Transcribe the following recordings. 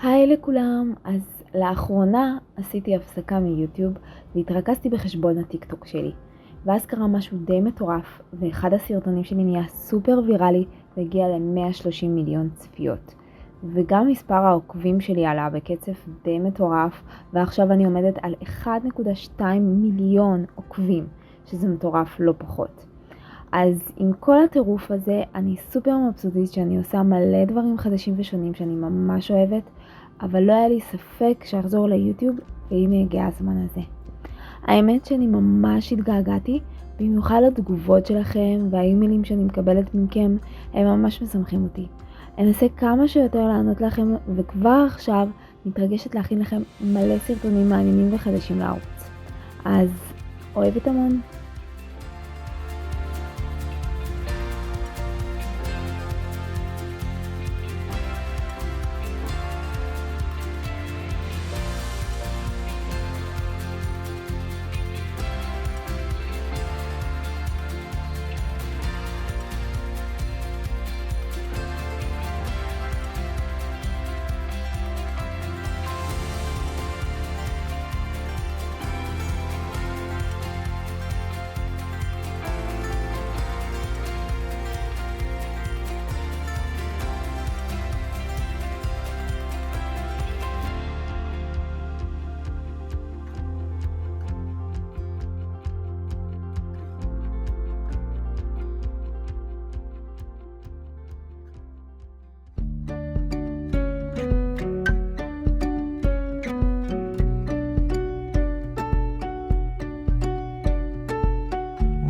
היי לכולם, אז לאחרונה עשיתי הפסקה מיוטיוב והתרכזתי בחשבון הטיקטוק שלי. ואז קרה משהו די מטורף, ואחד הסרטונים שלי נהיה סופר ויראלי והגיע ל-130 מיליון צפיות. וגם מספר העוקבים שלי עלה בקצב די מטורף, ועכשיו אני עומדת על 1.2 מיליון עוקבים, שזה מטורף לא פחות. אז עם כל הטירוף הזה, אני סופר מבסוטית שאני עושה מלא דברים חדשים ושונים שאני ממש אוהבת, אבל לא היה לי ספק שאחזור ליוטיוב, והנה הגיע הזמן הזה. האמת שאני ממש התגעגעתי, במיוחד לתגובות שלכם והאימיילים שאני מקבלת מכם, הם ממש משמחים אותי. אנסה כמה שיותר לענות לכם, וכבר עכשיו מתרגשת להכין לכם מלא סרטונים מעניינים וחדשים לערוץ. אז אוהבת המון.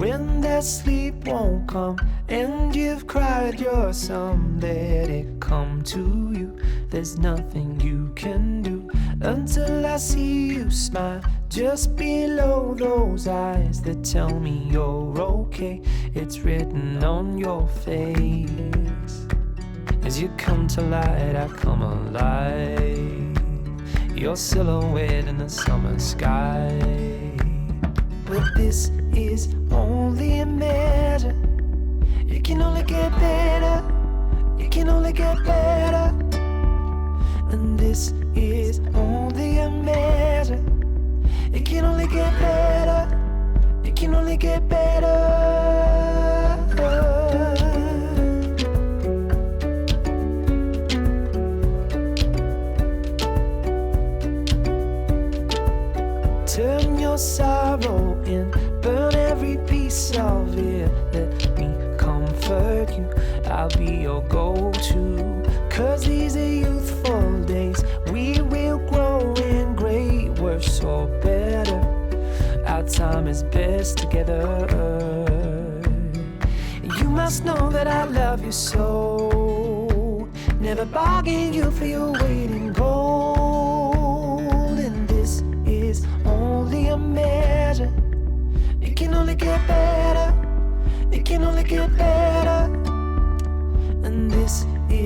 When that sleep won't come and you've cried your sum, let it come to you. There's nothing you can do until I see you smile just below those eyes that tell me you're okay. It's written on your face. As you come to light, I come alive. Your silhouette in the summer sky. But this is only a measure. It can only get better. It can only get better. And this is only a measure. It can only get better. It can only get better. Turn your sorrow in, burn every piece of it. Let me comfort you, I'll be your go-to. 'Cause these are youthful days, we will grow in great, worse or better. Our time is best together. You must know that I love you so. Never bargain you for your weight in gold. And this is only a measure. It can only get better. It can only get better. And this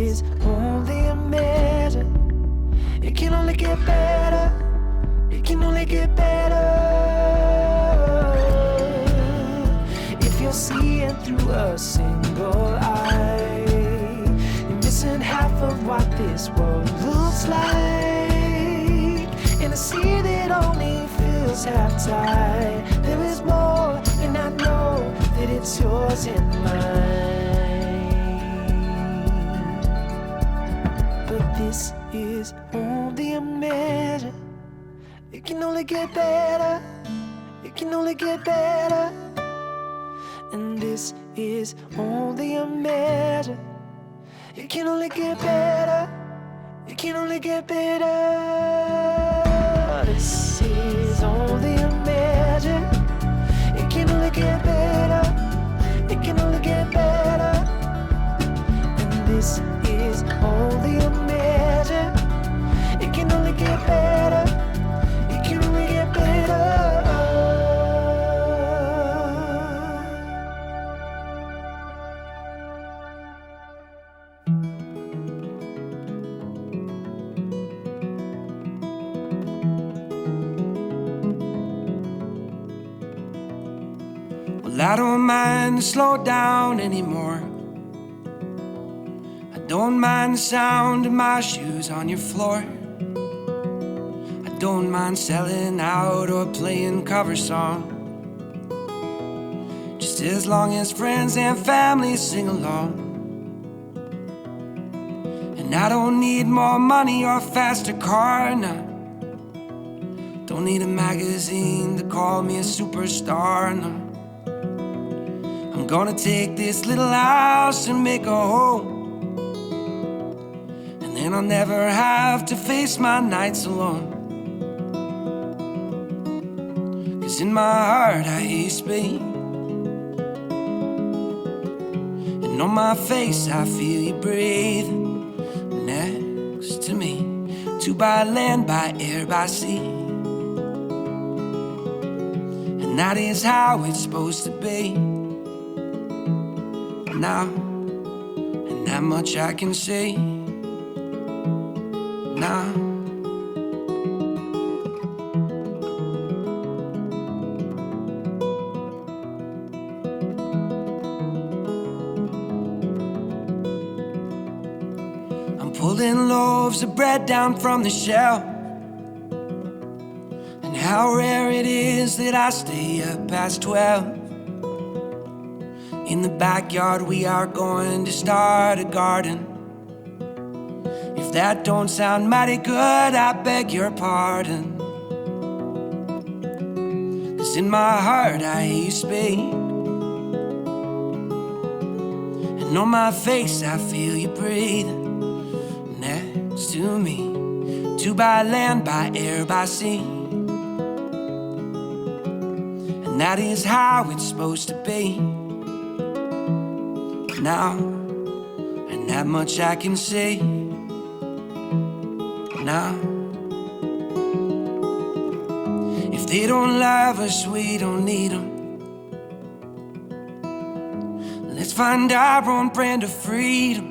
is only a measure. It can only get better. It can only get better. If you're seeing through a single eye, you're missing half of what this world looks like. In a sea that only feels half tide, there is more, and I know that it's yours and mine. But this is only a measure. It can only get better. It can only get better. And this is only a measure. It can only get better. It can only get better. This is only a measure. It can only get better. It can only get better. And this is only a measure. It can only get better. It can only get better. I don't mind to slow down anymore. I don't mind the sound of my shoes on your floor. I don't mind selling out or playing cover songs, just as long as friends and family sing along. And I don't need more money or a faster car, no. Don't need a magazine to call me a superstar, no. I'm gonna take this little house and make a home, and then I'll never have to face my nights alone. 'Cause in my heart I hear you speak, and on my face I feel you breathe next to me. Two by land, by air, by sea, and that is how it's supposed to be. Now, and that much I can say now. I'm pulling loaves of bread down from the shelf, and how rare it is that I stay up past 12. In the backyard we are going to start a garden. If that don't sound mighty good, I beg your pardon. 'Cause in my heart I hear you speak, and on my face I feel you breathe next to me. Two by land, by air, by sea, and that is how it's supposed to be. Now, and that much I can say now. If they don't love us, we don't need them. Let's find our own brand of freedom.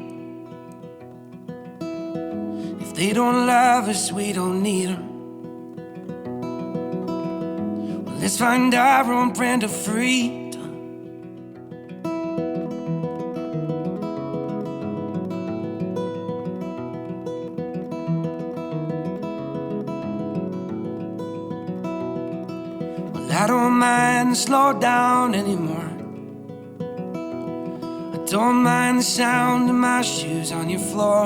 If they don't love us, we don't need them. Well, let's find our own brand of freedom. I don't mind the slow down anymore. I don't mind the sound of my shoes on your floor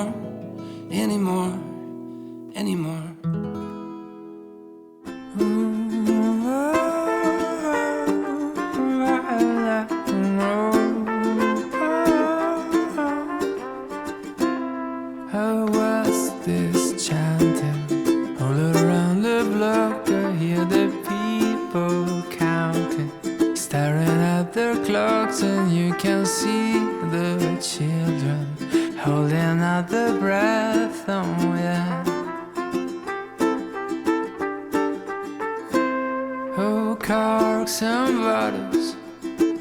anymore, anymore. How was this chanting all around the block? I hear the people counting, staring at their clocks, and you can see the children holding out their breath. Oh yeah. Oh, corks and bottles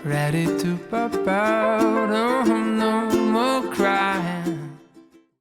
ready to pop out. Oh, no more crying.